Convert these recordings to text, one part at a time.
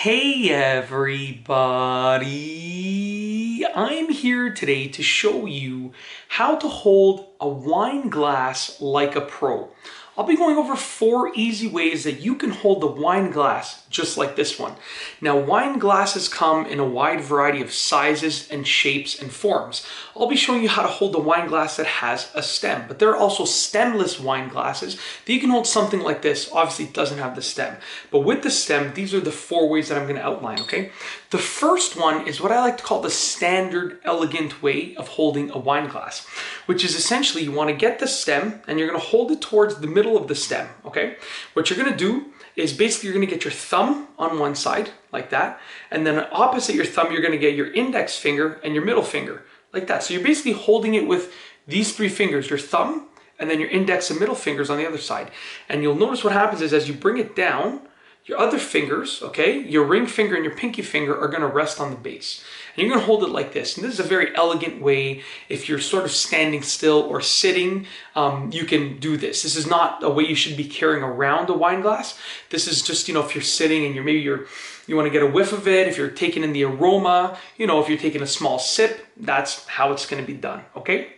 Hey everybody! I'm here today to show you how to hold a wine glass like a pro. I'll be going over 4 easy ways that you can hold the wine glass just like this one. Now, wine glasses come in a wide variety of sizes and shapes and forms. I'll be showing you how to hold a wine glass that has a stem, but there are also stemless wine glasses that you can hold something like this. Obviously, it doesn't have the stem, but with the stem, these are the 4 ways that I'm going to outline, okay? The first one is what I like to call the standard elegant way of holding a wine glass, which is essentially you want to get the stem and you're going to hold it towards the middle of the stem, okay? What you're going to do is basically you're going to get your thumb on one side like that, and then opposite your thumb you're going to get your index finger and your middle finger like that. So you're basically holding it with these 3 fingers, your thumb and then your index and middle fingers on the other side. And you'll notice what happens is as you bring it down, your other fingers, okay, your ring finger and your pinky finger are going to rest on the base. And you're going to hold it like this. And this is a very elegant way. If you're sort of standing still or sitting, you can do this. This is not a way you should be carrying around a wine glass. This is just, if you're sitting and you want to get a whiff of it, if you're taking in the aroma, if you're taking a small sip, that's how it's going to be done, okay?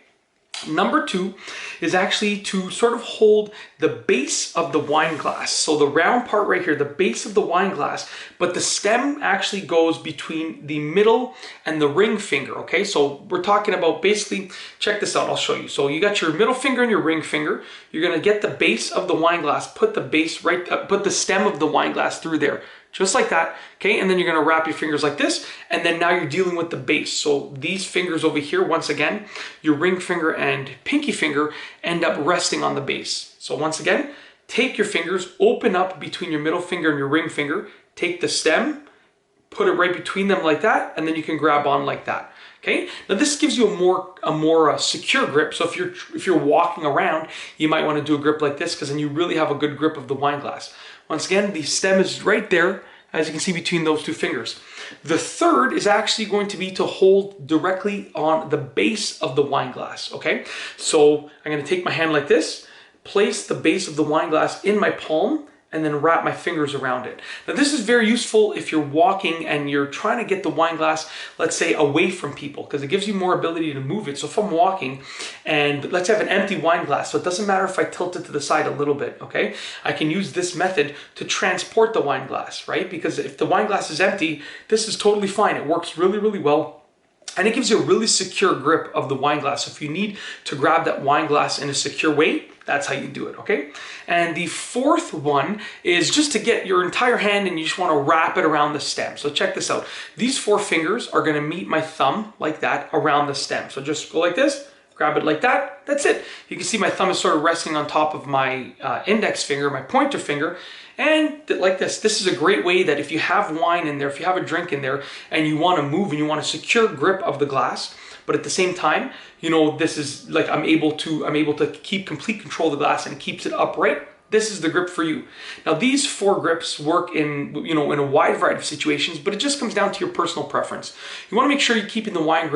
Number 2 is actually to sort of hold the base of the wine glass. So the round part right here, the base of the wine glass, but the stem actually goes between the middle and the ring finger, okay? So we're talking about basically, check this out, I'll show you. So you got your middle finger and your ring finger. You're gonna get the base of the wine glass, put the stem of the wine glass through there. Just like that, okay? And then you're gonna wrap your fingers like this, and then now you're dealing with the base. So these fingers over here, once again, your ring finger and pinky finger end up resting on the base. So once again, take your fingers, open up between your middle finger and your ring finger, take the stem, put it right between them like that, and then you can grab on like that. Okay, now this gives you a more secure grip. So if you're walking around, you might want to do a grip like this because then you really have a good grip of the wine glass. Once again, the stem is right there, as you can see between those 2 fingers. The third is actually going to be to hold directly on the base of the wine glass. Okay, so I'm going to take my hand like this, place the base of the wine glass in my palm, and then wrap my fingers around it. Now this is very useful if you're walking and you're trying to get the wine glass, let's say, away from people, because it gives you more ability to move it. So if I'm walking and let's have an empty wine glass, so it doesn't matter if I tilt it to the side a little bit, okay? I can use this method to transport the wine glass, right? Because if the wine glass is empty, this is totally fine. It works really, really well. And it gives you a really secure grip of the wine glass. So if you need to grab that wine glass in a secure way, that's how you do it, okay? And the 4th one is just to get your entire hand and you just want to wrap it around the stem. So check this out. These 4 fingers are going to meet my thumb like that around the stem. So just go like this, grab it like that, that's it. You can see my thumb is sort of resting on top of my index finger, my pointer finger, and like this. This is a great way that if you have wine in there, if you have a drink in there, and you want to move and you want a secure grip of the glass, but at the same time, this is like I'm able to keep complete control of the glass and it keeps it upright. This is the grip for you. Now these 4 grips work in a wide variety of situations, but it just comes down to your personal preference. You want to make sure you're keeping the wine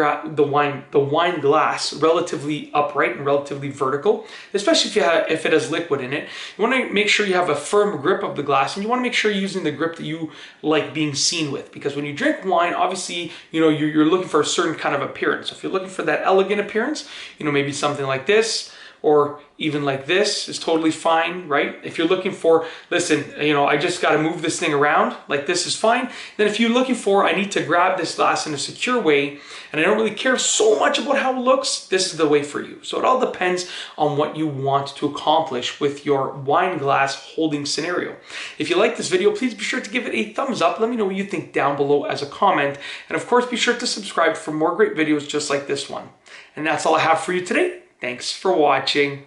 glass relatively upright and relatively vertical, especially if it has liquid in it. You want to make sure you have a firm grip of the glass, and you want to make sure you're using the grip that you like being seen with, because when you drink wine, obviously you're looking for a certain kind of appearance. So if you're looking for that elegant appearance, maybe something like this, or even like this is totally fine, right? If you're looking for, listen, I just got to move this thing around, like this is fine. Then if you're looking for, I need to grab this glass in a secure way, and I don't really care so much about how it looks, this is the way for you. So it all depends on what you want to accomplish with your wine glass holding scenario. If you like this video, please be sure to give it a thumbs up. Let me know what you think down below as a comment. And of course, be sure to subscribe for more great videos just like this one. And that's all I have for you today. Thanks for watching.